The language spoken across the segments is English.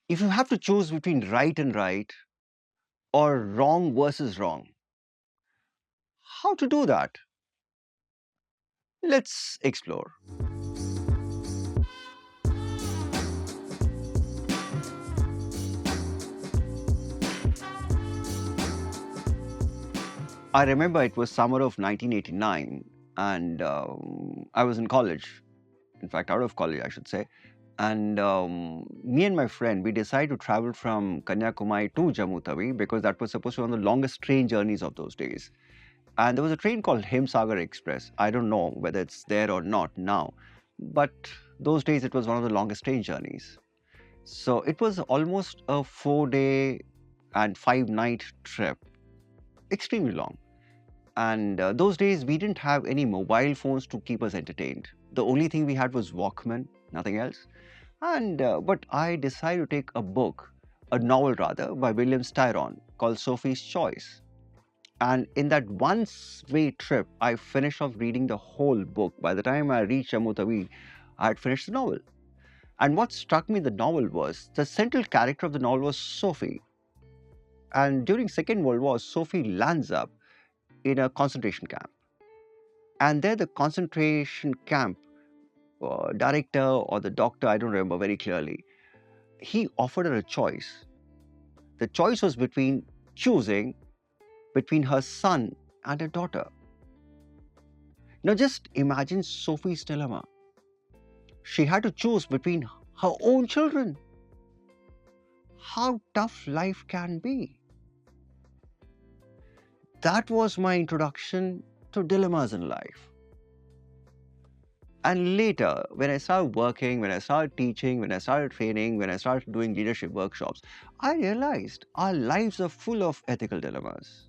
If you have to choose between right and right or wrong versus wrong, how to do that? Let's explore. I remember it was summer of 1989, and I was in college. In fact, out of college, I should say. And me and my friend, we decided to travel from Kanyakumari to Jammu Tawi because that was supposed to be one of the longest train journeys of those days. And there was a train called Himsagar Express. I don't know whether it's there or not now, but those days it was one of the longest train journeys. So it was almost a 4 day and 5 night trip, extremely long. And those days we didn't have any mobile phones to keep us entertained. The only thing we had was Walkman, nothing else. And but I decided to take a book, a novel rather, by William Styron called Sophie's Choice. And in that one-way trip, I finished off reading the whole book. By the time I reached Jammu Tawi, I had finished the novel. And what struck me in the novel was the central character of the novel was Sophie. And during Second World War, Sophie lands up in a concentration camp. And there, the concentration camp director or the doctor, I don't remember very clearly, he offered her a choice. The choice was between choosing between her son and her daughter. Now just imagine Sophie's dilemma. She had to choose between her own children. How tough life can be. That was my introduction to dilemmas in life. And later, when I started working, when I started teaching, when I started training, when I started doing leadership workshops, I realized our lives are full of ethical dilemmas.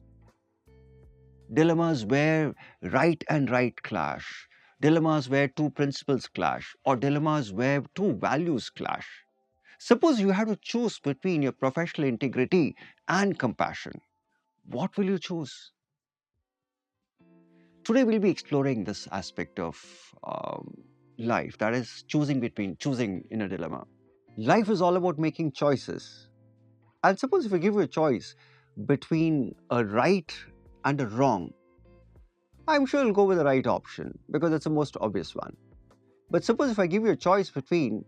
Dilemmas where right and right clash, dilemmas where two principles clash, or dilemmas where two values clash. Suppose you have to choose between your professional integrity and compassion. What will you choose? Today, we'll be exploring this aspect of life, that is, choosing in a dilemma. Life is all about making choices. And suppose if I give you a choice between a right and a wrong, I'm sure you'll go with the right option because it's the most obvious one. But suppose if I give you a choice between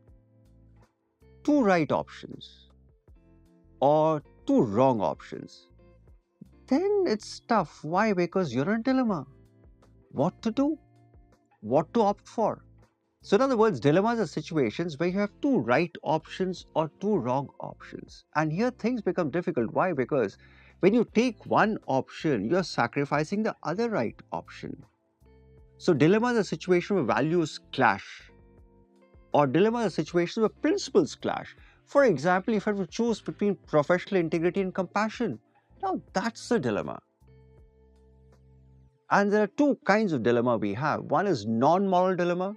two right options or two wrong options, then it's tough. Why? Because you're in a dilemma. What to do? What to opt for? So, in other words, dilemmas are situations where you have two right options or two wrong options. And here things become difficult. Why? Because when you take one option, you're sacrificing the other right option. So, dilemmas are situations where values clash, or dilemmas are situations where principles clash. For example, if I have to choose between professional integrity and compassion, now that's a dilemma. And there are two kinds of dilemma we have. One is non-moral dilemma,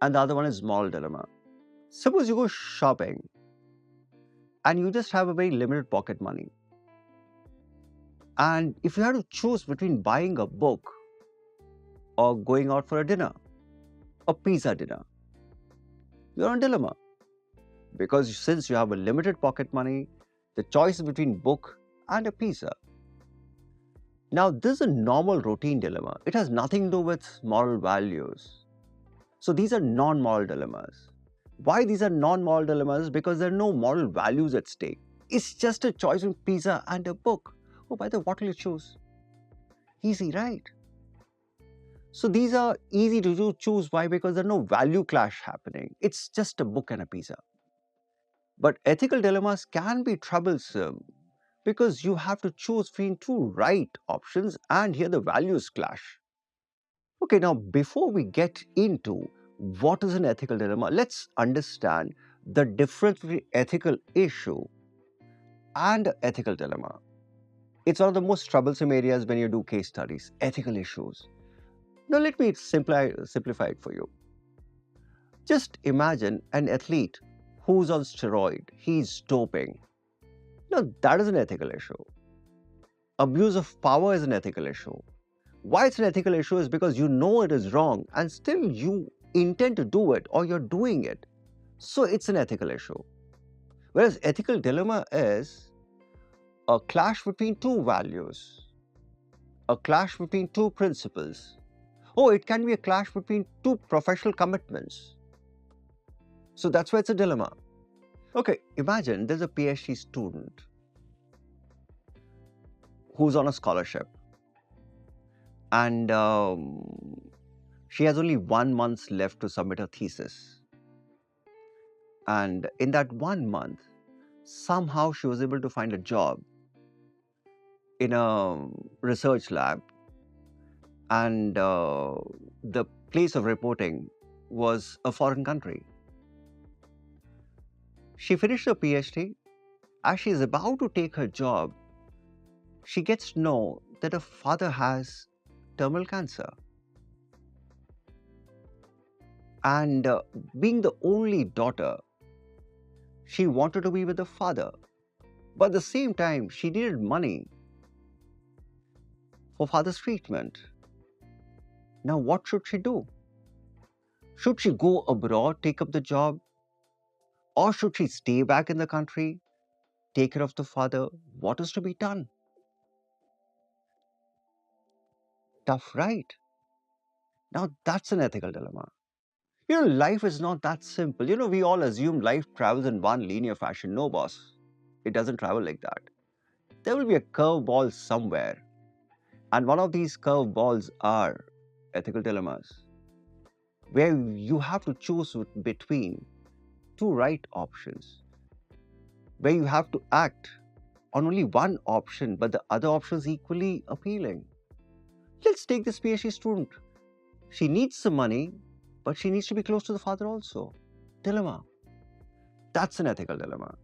and the other one is moral dilemma. Suppose you go shopping and you just have a very limited pocket money. And if you have to choose between buying a book or going out for a dinner, a pizza dinner, you're in a dilemma. Because since you have a limited pocket money, the choice is between book and a pizza. Now, this is a normal routine dilemma. It has nothing to do with moral values. So these are non-moral dilemmas. Why these are non-moral dilemmas? Because there are no moral values at stake. It's just a choice between pizza and a book. Oh, by the way, what will you choose? Easy, right? So these are easy to choose. Why? Because there's no value clash happening. It's just a book and a pizza. But ethical dilemmas can be troublesome because you have to choose between two right options and here the values clash. Okay, now before we get into what is an ethical dilemma, let's understand the difference between ethical issue and ethical dilemma. It's one of the most troublesome areas when you do case studies, ethical issues. Now let me simplify it for you. Just imagine an athlete who's on steroid, he's doping. Now that is an ethical issue. Abuse of power is an ethical issue. Why it's an ethical issue is because you know it is wrong and still you intend to do it or you're doing it. So it's an ethical issue. Whereas ethical dilemma is a clash between two values, a clash between two principles. Oh, it can be a clash between two professional commitments. So that's why it's a dilemma. Okay, imagine there's a PhD student who's on a scholarship and she has only 1 month left to submit her thesis. And in that 1 month, somehow she was able to find a job in a research lab, and the place of reporting was a foreign country. She finished her PhD. As she is about to take her job, she gets to know that her father has terminal cancer. And being the only daughter, she wanted to be with the father. But at the same time, she needed money for father's treatment. Now, what should she do? Should she go abroad, take up the job? Or should she stay back in the country, take care of the father? What is to be done? Tough, right? Now, that's an ethical dilemma. Life is not that simple. We all assume life travels in one linear fashion. No, boss. It doesn't travel like that. There will be a curveball somewhere. And one of these curveballs are ethical dilemmas, where you have to choose between two right options, where you have to act on only one option, but the other option is equally appealing. Let's take this PhD student. She needs some money, but she needs to be close to the father also. Dilemma. That's an ethical dilemma.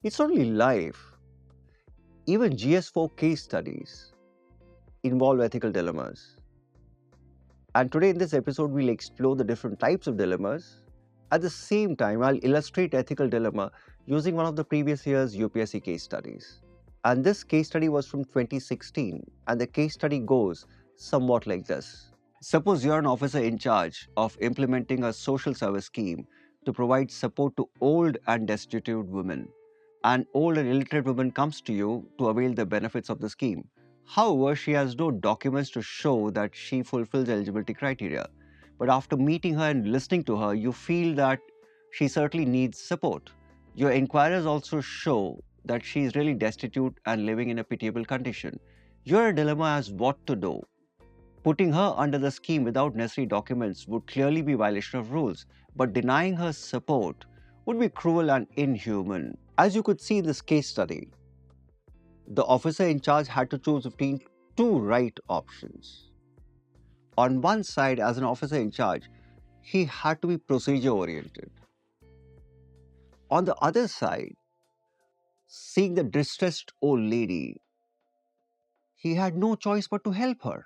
It's not only life. Even GS-IV case studies involve ethical dilemmas. And today in this episode, we'll explore the different types of dilemmas. At the same time, I'll illustrate ethical dilemma using one of the previous year's UPSC case studies. And this case study was from 2016, and the case study goes somewhat like this. Suppose you're an officer in charge of implementing a social service scheme to provide support to old and destitute women. An old and illiterate woman comes to you to avail the benefits of the scheme. However, she has no documents to show that she fulfills eligibility criteria. But after meeting her and listening to her, you feel that she certainly needs support. Your inquiries also show that she is really destitute and living in a pitiable condition. You're a dilemma as what to do. Putting her under the scheme without necessary documents would clearly be violation of rules, but denying her support would be cruel and inhuman. As you could see in this case study, the officer in charge had to choose between two right options. On one side, as an officer in charge, he had to be procedure-oriented. On the other side, seeing the distressed old lady, he had no choice but to help her.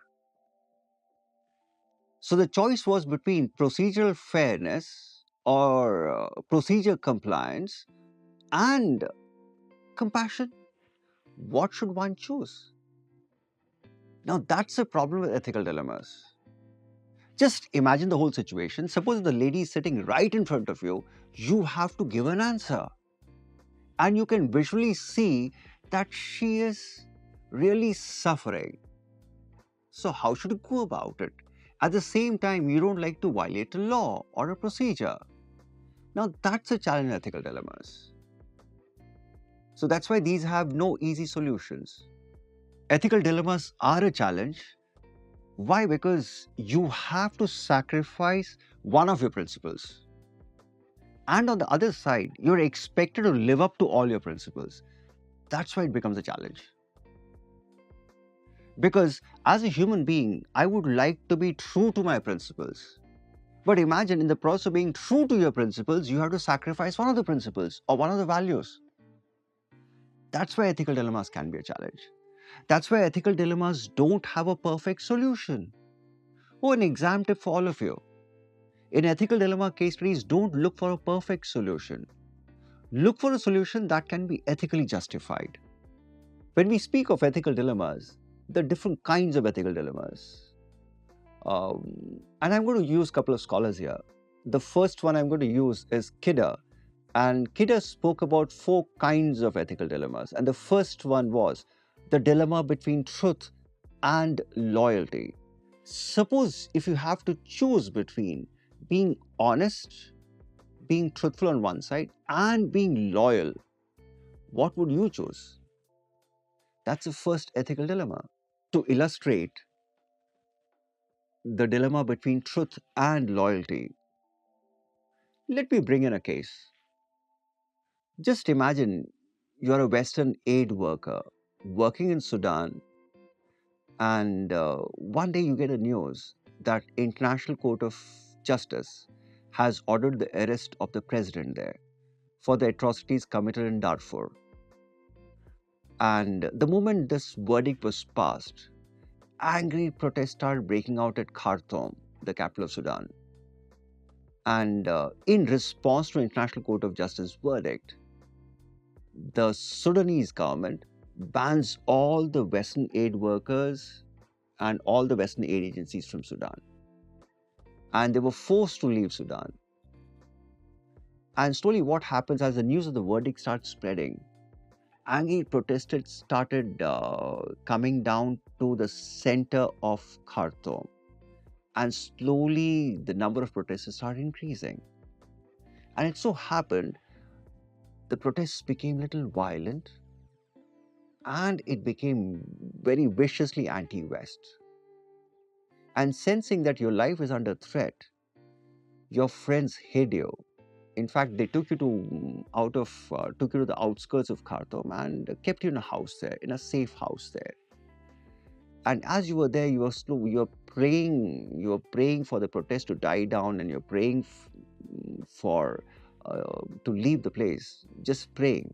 So the choice was between procedural fairness or procedure compliance and compassion. What should one choose? Now that's a problem with ethical dilemmas. Just imagine the whole situation. Suppose the lady is sitting right in front of you, you have to give an answer. And you can visually see that she is really suffering. So how should you go about it? At the same time, you don't like to violate a law or a procedure. Now that's a challenge in ethical dilemmas. So that's why these have no easy solutions. Ethical dilemmas are a challenge. Why? Because you have to sacrifice one of your principles. And on the other side, you're expected to live up to all your principles. That's why it becomes a challenge. Because as a human being, I would like to be true to my principles. But imagine in the process of being true to your principles, you have to sacrifice one of the principles or one of the values. That's why ethical dilemmas can be a challenge. That's why ethical dilemmas don't have a perfect solution. Oh, an exam tip for all of you. In ethical dilemma case studies, don't look for a perfect solution. Look for a solution that can be ethically justified. When we speak of ethical dilemmas, there are different kinds of ethical dilemmas. And I'm going to use a couple of scholars here. The first one I'm going to use is Kidder, And Kidder spoke about four kinds of ethical dilemmas. And the first one was the dilemma between truth and loyalty. Suppose if you have to choose between being honest, being truthful on one side, and being loyal, what would you choose? That's the first ethical dilemma. To illustrate the dilemma between truth and loyalty, let me bring in a case. Just imagine you're a Western aid worker working in Sudan, and one day you get a news that International Court of Justice has ordered the arrest of the president there for the atrocities committed in Darfur. And the moment this verdict was passed, angry protests started breaking out at Khartoum, the capital of Sudan. And in response to International Court of Justice verdict, the Sudanese government bans all the Western aid workers and all the Western aid agencies from Sudan. And they were forced to leave Sudan. And slowly, what happens as the news of the verdict starts spreading, angry protesters started coming down to the center of Khartoum. And slowly, the number of protesters started increasing. And it so happened, the protests became a little violent and it became very viciously anti West. And sensing that your life is under threat, your friends hid you. In fact, they took you took you to the outskirts of Khartoum and kept you in a house there, in a safe house there. And as you were there, you were praying for the protest to die down, and you're praying for to leave the place, just praying.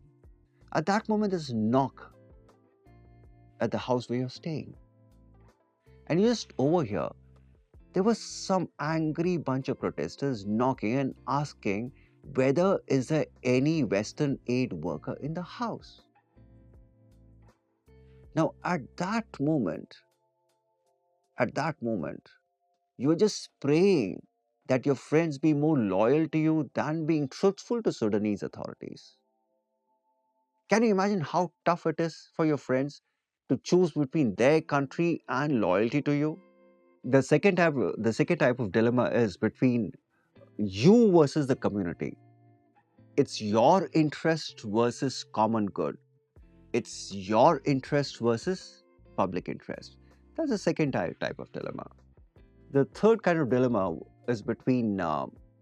At that moment, there's a knock at the house where you're staying, and you just overhear there was some angry bunch of protesters knocking and asking whether is there any Western aid worker in the house. Now, at that moment, you were just praying that your friends be more loyal to you than being truthful to Sudanese authorities. Can you imagine how tough it is for your friends to choose between their country and loyalty to you? The second type of dilemma is between you versus the community. It's your interest versus common good. It's your interest versus public interest. That's the second type of dilemma. The third kind of dilemma is between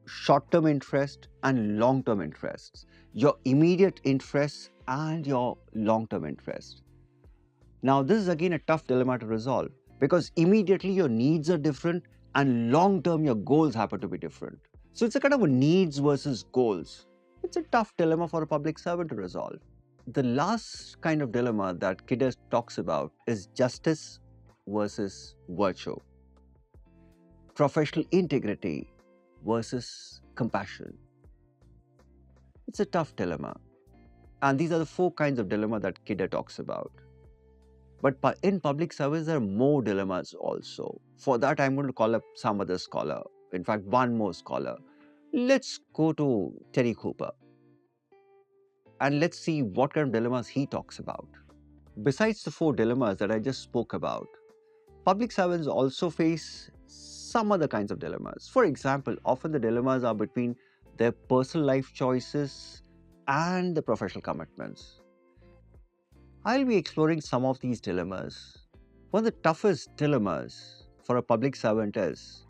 short term interest and long term interests, your immediate interests and your long term interest. Now, this is again a tough dilemma to resolve because immediately your needs are different and long term your goals happen to be different. So, it's a kind of a needs versus goals. It's a tough dilemma for a public servant to resolve. The last kind of dilemma that Kidder talks about is justice versus virtue, professional integrity versus compassion. It's a tough dilemma. And these are the four kinds of dilemma that Kidder talks about. But in public service, there are more dilemmas also. For that, I'm going to call up some other scholar. In fact, one more scholar. Let's go to Terry Cooper and let's see what kind of dilemmas he talks about. Besides the four dilemmas that I just spoke about, public servants also face some other kinds of dilemmas. For example, often the dilemmas are between their personal life choices and the professional commitments. I'll be exploring some of these dilemmas. One of the toughest dilemmas for a public servant is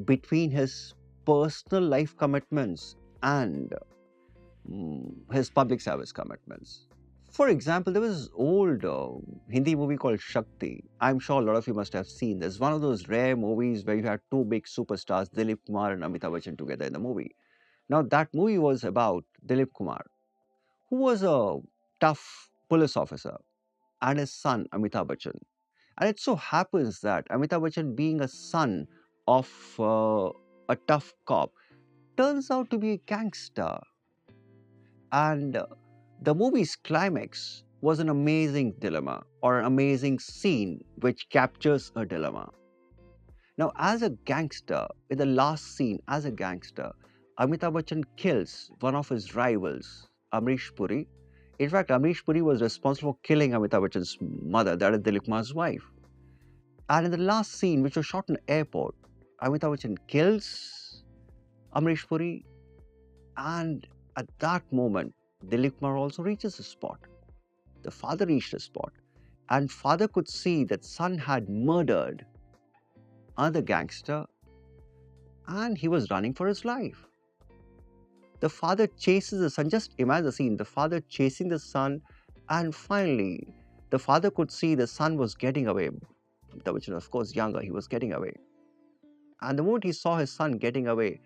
between his personal life commitments and his public service commitments. For example, there was this old Hindi movie called Shakti. I'm sure a lot of you must have seen this. One of those rare movies where you had two big superstars, Dilip Kumar and Amitabh Bachchan, together in the movie. Now, that movie was about Dilip Kumar, who was a tough police officer, and his son, Amitabh Bachchan. And it so happens that Amitabh Bachchan, being a son of a tough cop, turns out to be a gangster. And the movie's climax was an amazing dilemma or an amazing scene which captures a dilemma. Now, as a gangster, in the last scene, as a gangster, Amitabh Bachchan kills one of his rivals, Amrish Puri. In fact, Amrish Puri was responsible for killing Amitabh Bachchan's mother, that is Dilip Kumar's wife. And in the last scene, which was shot in an airport, Amitabh Bachchan kills Amrish Puri, and at that moment, Dilip Kumar also reaches the spot. The father reached the spot, and father could see that son had murdered another gangster, and he was running for his life. The father chases the son. Just imagine the scene. The father chasing the son, and finally, the father could see the son was getting away. Amitabh Bachchan, of course, younger, he was getting away. And the moment he saw his son getting away,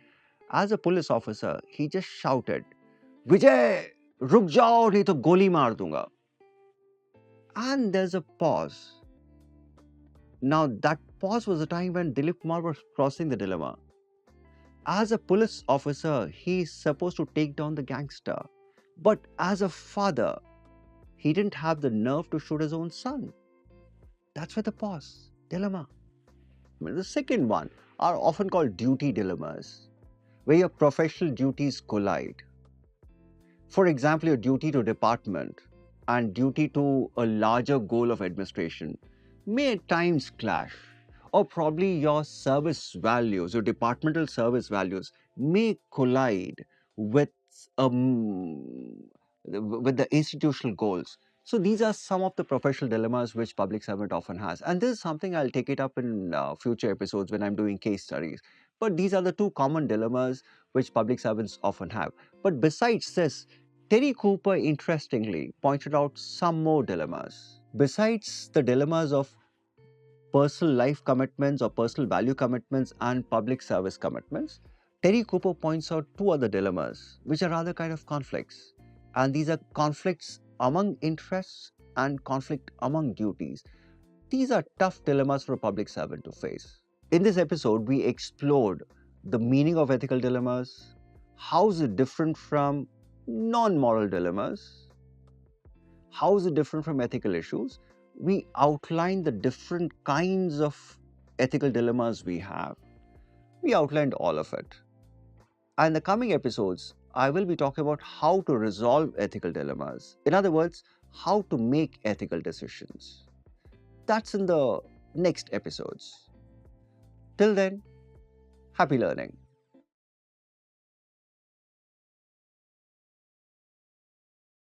as a police officer, he just shouted, "Vijay, ruk jao, nahi to goli maar dunga." And there's a pause. Now, that pause was the time when Dilip Kumar was crossing the dilemma. As a police officer, he is supposed to take down the gangster. But as a father, he didn't have the nerve to shoot his own son. That's where the pause, dilemma. The second one are often called duty dilemmas, where your professional duties collide. For example, your duty to department and duty to a larger goal of administration may at times clash, or probably your service values, your departmental service values may collide with with the institutional goals. So these are some of the professional dilemmas which public servant often has, and this is something I'll take it up in future episodes when I'm doing case studies. But these are the two common dilemmas which public servants often have. But besides this, Terry Cooper interestingly pointed out some more dilemmas. Besides the dilemmas of personal life commitments or personal value commitments and public service commitments, Terry Cooper points out two other dilemmas which are rather kind of conflicts. And these are conflicts among interests and conflict among duties. These are tough dilemmas for a public servant to face. In this episode, we explored the meaning of ethical dilemmas, how is it different from non-moral dilemmas, how is it different from ethical issues. We outlined the different kinds of ethical dilemmas we have. We outlined all of it. And in the coming episodes, I will be talking about how to resolve ethical dilemmas. In other words, how to make ethical decisions. That's in the next episodes. Till then, happy learning.